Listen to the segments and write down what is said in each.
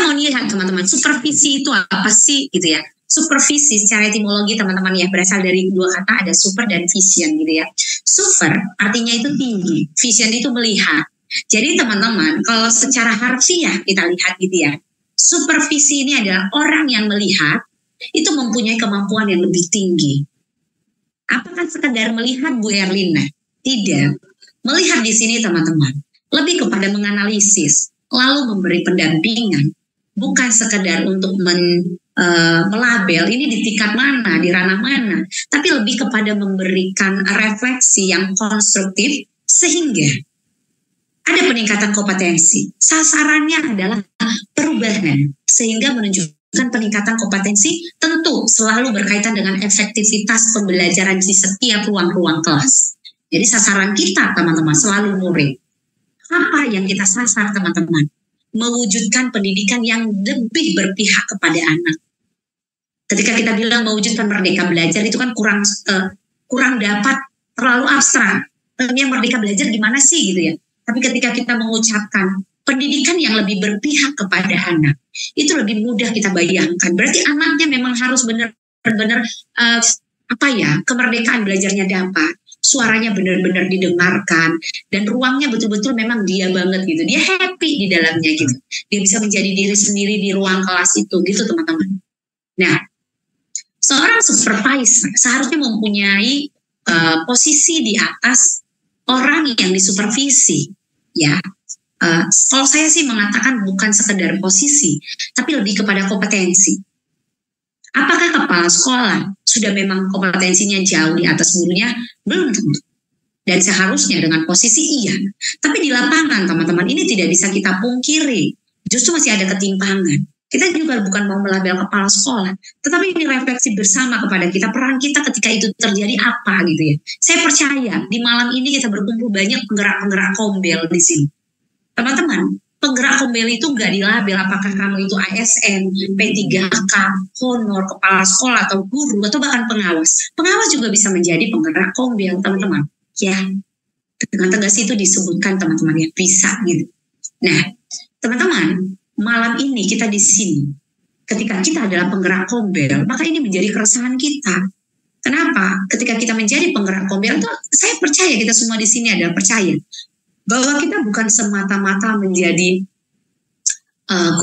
Kita mau lihat teman-teman, supervisi itu apa sih gitu ya. Supervisi secara etimologi teman-teman ya berasal dari dua kata, ada super dan vision gitu ya. Super artinya itu tinggi, vision itu melihat. Jadi teman-teman kalau secara harfiah kita lihat gitu ya, supervisi ini adalah orang yang melihat itu mempunyai kemampuan yang lebih tinggi. Apakah sekedar melihat Bu Erlina? Tidak. Melihat di sini teman-teman lebih kepada menganalisis, lalu memberi pendampingan, bukan sekedar untuk melabel ini di tingkat mana, di ranah mana, tapi lebih kepada memberikan refleksi yang konstruktif sehingga ada peningkatan kompetensi. Sasarannya adalah perubahan sehingga menunjukkan peningkatan kompetensi, tentu selalu berkaitan dengan efektivitas pembelajaran di setiap ruang-ruang kelas. Jadi sasaran kita teman-teman selalu murid. Apa yang kita sasar teman-teman? Mewujudkan pendidikan yang lebih berpihak kepada anak. Ketika kita bilang mewujudkan merdeka belajar itu kan kurang dapat, terlalu abstrak. Yang merdeka belajar gimana sih gitu ya. Tapi ketika kita mengucapkan pendidikan yang lebih berpihak kepada anak, itu lebih mudah kita bayangkan. Berarti anaknya memang harus benar-benar kemerdekaan belajarnya dapat. Suaranya benar-benar didengarkan dan ruangnya betul-betul memang dia banget gitu, dia happy di dalamnya gitu, dia bisa menjadi diri sendiri di ruang kelas itu gitu teman-teman. Nah, seorang supervisor seharusnya mempunyai posisi di atas orang yang disupervisi ya. Kalau saya sih mengatakan bukan sekedar posisi tapi lebih kepada kompetensi. Apakah kepala sekolah sudah memang kompetensinya jauh di atas gurunya? Belum tentu. Dan seharusnya dengan posisi iya. Tapi di lapangan teman-teman ini tidak bisa kita pungkiri. Justru masih ada ketimpangan. Kita juga bukan mau melabel kepala sekolah. Tetapi ini refleksi bersama kepada kita. Peran kita ketika itu terjadi apa gitu ya. Saya percaya di malam ini kita berkumpul banyak penggerak-penggerak kombel di sini. Teman-teman, penggerak kombel itu nggak dilabel apakah kamu itu ASN, P3K, honor, kepala sekolah atau guru atau bahkan pengawas. Pengawas juga bisa menjadi penggerak kombel teman-teman. Ya, dengan tegas itu disebutkan teman-teman ya bisa gitu. Nah, teman-teman, malam ini kita di sini. Ketika kita adalah penggerak kombel, maka ini menjadi keresahan kita. Kenapa? Ketika kita menjadi penggerak kombel itu, saya percaya kita semua di sini adalah percaya bahwa kita bukan semata-mata menjadi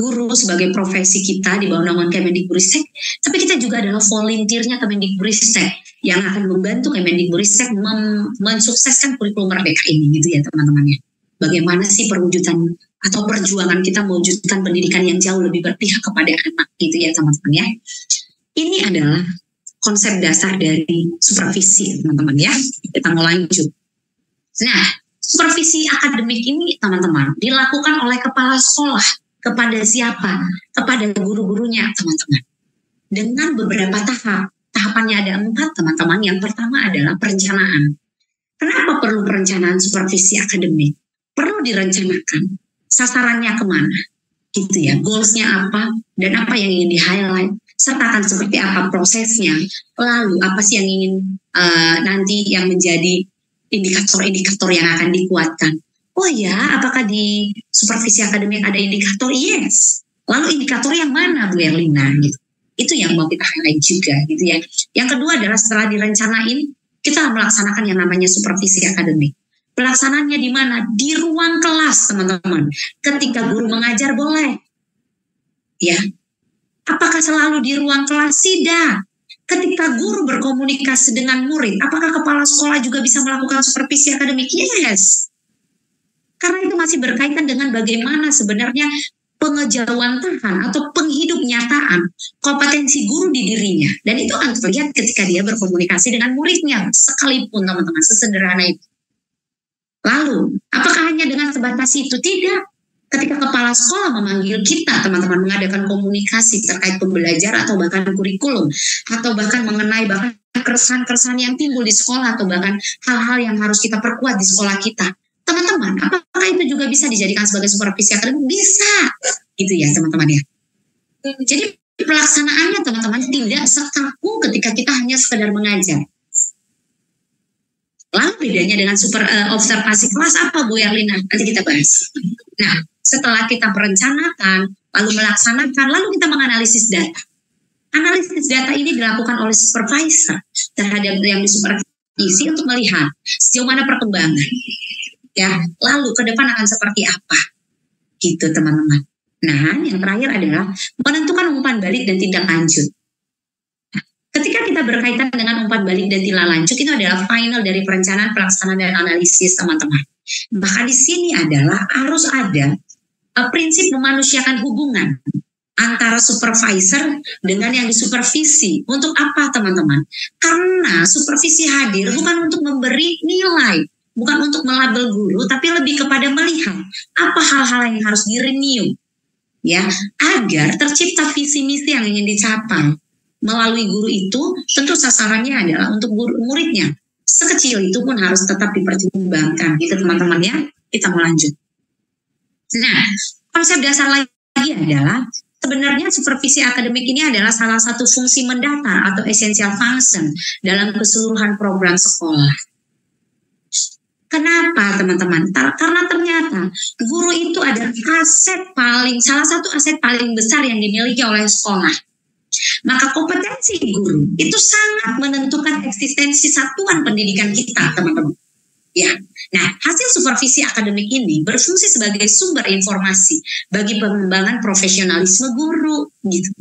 guru sebagai profesi kita di bawah naungan Kemendikbudristek, tapi kita juga adalah volunteernya Kemendikbudristek yang akan membantu Kemendikbudristek mensukseskan kurikulum merdeka ini gitu ya teman-teman ya. Bagaimana sih perwujudan atau perjuangan kita mewujudkan pendidikan yang jauh lebih berpihak kepada anak gitu ya teman-teman ya. Ini adalah konsep dasar dari supervisi teman-teman ya. Kita mau lanjut. Nah, supervisi akademik ini teman-teman dilakukan oleh kepala sekolah kepada siapa? Kepada guru-gurunya teman-teman. Dengan beberapa tahap. Tahapannya ada 4 teman-teman. Yang pertama adalah perencanaan. Kenapa perlu perencanaan supervisi akademik? Perlu direncanakan sasarannya kemana? Gitu ya, goalsnya apa dan apa yang ingin di-highlight. Sertakan seperti apa prosesnya. Lalu apa sih yang ingin nanti yang menjadi indikator-indikator yang akan dikuatkan. Oh ya, apakah di supervisi akademik ada indikator? Yes. Lalu indikator yang mana Bu Erlina? Gitu. Itu yang mau kita highlight juga gitu ya. Yang kedua adalah setelah direncanain, kita melaksanakan yang namanya supervisi akademik. Pelaksananya di mana? Di ruang kelas teman-teman. Ketika guru mengajar boleh. Ya. Apakah selalu di ruang kelas? Tidak. Ketika guru berkomunikasi dengan murid, apakah kepala sekolah juga bisa melakukan supervisi akademik? Yes. Karena itu masih berkaitan dengan bagaimana sebenarnya pengejawantahan atau penghidup nyataan kompetensi guru di dirinya. Dan itu akan terlihat ketika dia berkomunikasi dengan muridnya, sekalipun teman-teman, sesederhana itu. Lalu, apakah hanya dengan sebatas itu? Tidak. Ketika kepala sekolah memanggil kita, teman-teman, mengadakan komunikasi terkait pembelajaran atau bahkan kurikulum, atau bahkan mengenai bahkan keresahan-keresahan yang timbul di sekolah, atau bahkan hal-hal yang harus kita perkuat di sekolah kita. Teman-teman, apakah itu juga bisa dijadikan sebagai supervisi akademik? Bisa. Gitu ya, teman-teman ya. Jadi pelaksanaannya, teman-teman, tidak sekaku ketika kita hanya sekedar mengajar. Lalu bedanya dengan super observasi kelas apa Bu Erlina? Nanti kita bahas. Nah, setelah kita merencanakan, lalu melaksanakan, lalu kita menganalisis data. Analisis data ini dilakukan oleh supervisor terhadap yang disupervisi untuk melihat sejauh mana perkembangan. Ya, lalu ke depan akan seperti apa? Gitu teman-teman. Nah, yang terakhir adalah menentukan umpan balik dan tindak lanjut. Ketika kita berkaitan dengan umpan balik dan tindak lanjut, itu adalah final dari perencanaan, pelaksanaan, dan analisis, teman-teman. Maka di sini adalah harus ada prinsip memanusiakan hubungan antara supervisor dengan yang disupervisi. Untuk apa, teman-teman? Karena supervisi hadir bukan untuk memberi nilai, bukan untuk melabel guru, tapi lebih kepada melihat apa hal-hal yang harus di-renew, ya, agar tercipta visi misi yang ingin dicapai. Melalui guru itu, tentu sasarannya adalah untuk muridnya. Sekecil itu pun harus tetap dipertimbangkan. Gitu teman-teman ya, kita mau lanjut. Nah, konsep dasar lagi adalah sebenarnya supervisi akademik ini adalah salah satu fungsi mendasar atau essential function dalam keseluruhan program sekolah. Kenapa teman-teman? Karena ternyata guru itu adalah salah satu aset paling besar yang dimiliki oleh sekolah. Maka kompetensi guru itu sangat menentukan eksistensi satuan pendidikan kita, teman-teman. Ya, nah hasil supervisi akademik ini berfungsi sebagai sumber informasi bagi pengembangan profesionalisme guru, gitu.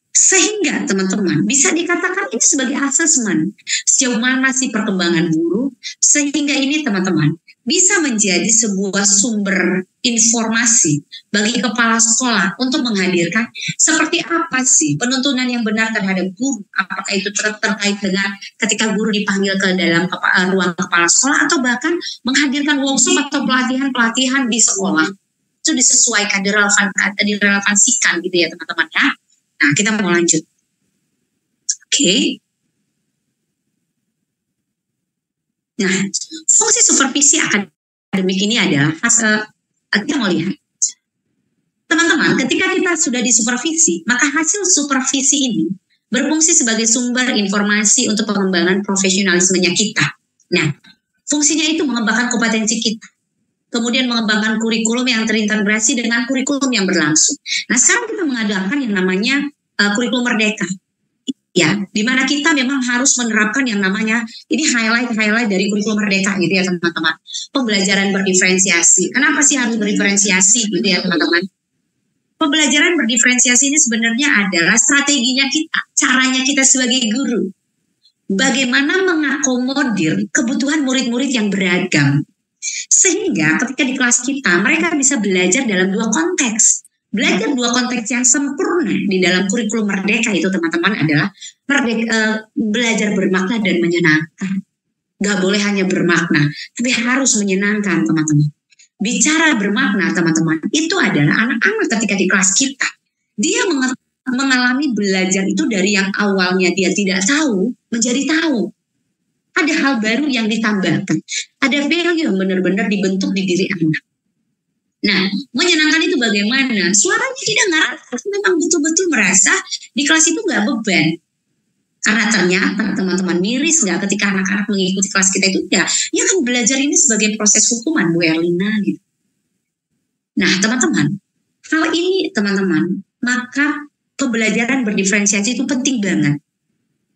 Sehingga teman-teman bisa dikatakan ini sebagai asesmen sejauh mana sih perkembangan guru, sehingga ini teman-teman bisa menjadi sebuah sumber informasi bagi kepala sekolah untuk menghadirkan seperti apa sih penuntunan yang benar terhadap guru. Apakah itu terkait dengan ketika guru dipanggil ke dalam ruang kepala sekolah, atau bahkan menghadirkan workshop atau pelatihan di sekolah. Itu disesuaikan, direlevansikan gitu ya teman-teman ya. Nah, kita mau lanjut. Oke. Nah, fungsi supervisi akademik ini adalah kita mau lihat. Teman-teman, ketika kita sudah disupervisi, maka hasil supervisi ini berfungsi sebagai sumber informasi untuk pengembangan profesionalismenya kita. Nah, fungsinya itu mengembangkan kompetensi kita. Kemudian mengembangkan kurikulum yang terintegrasi dengan kurikulum yang berlangsung. Nah, sekarang kita mengadakan yang namanya kurikulum merdeka. Ya, di mana kita memang harus menerapkan yang namanya, ini highlight dari kurikulum merdeka gitu ya teman-teman. Pembelajaran berdiferensiasi. Kenapa sih harus berdiferensiasi gitu ya teman-teman? Pembelajaran berdiferensiasi ini sebenarnya adalah strateginya kita, caranya kita sebagai guru. Bagaimana mengakomodir kebutuhan murid-murid yang beragam. Sehingga ketika di kelas kita, mereka bisa belajar dalam dua konteks. Belajar dua konteks yang sempurna di dalam kurikulum merdeka itu teman-teman adalah belajar bermakna dan menyenangkan. Gak boleh hanya bermakna, tapi harus menyenangkan teman-teman. Bicara bermakna teman-teman, itu adalah anak-anak ketika di kelas kita. Dia mengalami belajar itu dari yang awalnya dia tidak tahu, menjadi tahu. Ada hal baru yang ditambahkan. Ada value yang benar-benar dibentuk di diri anak. Nah, menyenangkan itu bagaimana? Suaranya tidak ngarang, memang betul-betul merasa di kelas itu nggak beban. Karena ternyata teman-teman miris nggak ketika anak-anak mengikuti kelas kita itu tidak. Ya kan belajar ini sebagai proses hukuman, Bu Erlina gitu. Nah, teman-teman, hal ini teman-teman, maka pembelajaran berdiferensiasi itu penting banget.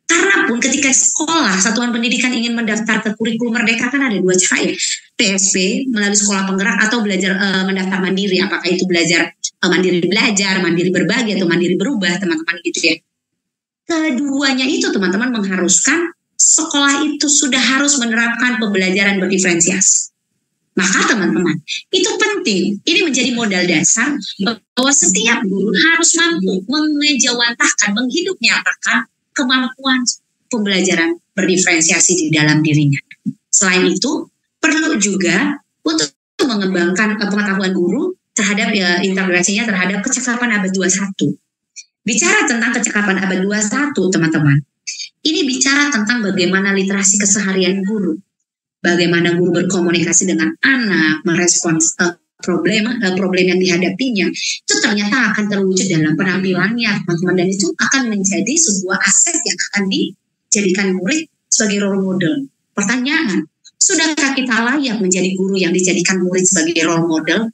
Karena pun ketika sekolah, satuan pendidikan ingin mendaftar ke kurikulum merdeka kan ada dua cara ya. PSP melalui sekolah penggerak atau belajar mendaftar mandiri. Apakah itu belajar mandiri belajar, mandiri berbagi, atau mandiri berubah, teman-teman gitu ya. Keduanya itu teman-teman mengharuskan sekolah itu sudah harus menerapkan pembelajaran berdiferensiasi. Maka teman-teman, itu penting. Ini menjadi modal dasar bahwa setiap guru harus mampu mengejawantahkan, menghidup nyatakan kemampuan pembelajaran berdiferensiasi di dalam dirinya. Selain itu, perlu juga untuk mengembangkan pengetahuan guru terhadap integrasinya terhadap kecakapan abad 21. Bicara tentang kecakapan abad 21, teman-teman, ini bicara tentang bagaimana literasi keseharian guru. Bagaimana guru berkomunikasi dengan anak, merespons problem yang dihadapinya, itu ternyata akan terwujud dalam penampilannya, teman-teman, dan itu akan menjadi sebuah aset yang akan dijadikan murid sebagai role model. Pertanyaan, sudahkah kita layak menjadi guru yang dijadikan murid sebagai role model?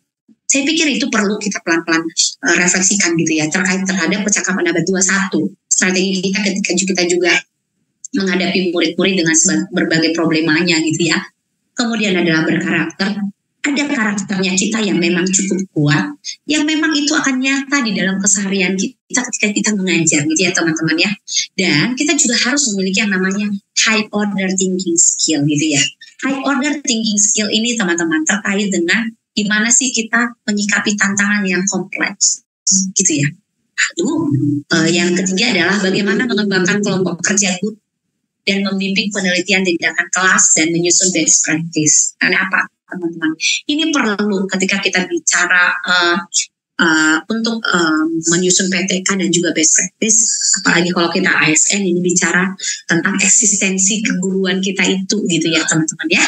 Saya pikir itu perlu kita pelan-pelan refleksikan gitu ya, terkait terhadap percakapan abad 21. Strategi kita ketika kita juga menghadapi murid-murid dengan berbagai problemanya gitu ya. Kemudian adalah berkarakter. Ada karakternya kita yang memang cukup kuat, yang memang itu akan nyata di dalam keseharian kita ketika kita mengajar gitu ya teman-teman ya. Dan kita juga harus memiliki yang namanya high order thinking skill gitu ya. High order thinking skill ini teman-teman terkait dengan gimana sih kita menyikapi tantangan yang kompleks gitu ya. Lalu yang ketiga adalah bagaimana mengembangkan kelompok kerja guru dan membimbing penelitian tindakan kelas dan menyusun best practice. Karena apa? Teman-teman, ini perlu ketika kita bicara untuk menyusun PTK dan juga best practice, apalagi kalau kita ASN ini bicara tentang eksistensi keguruan kita itu gitu ya teman-teman ya.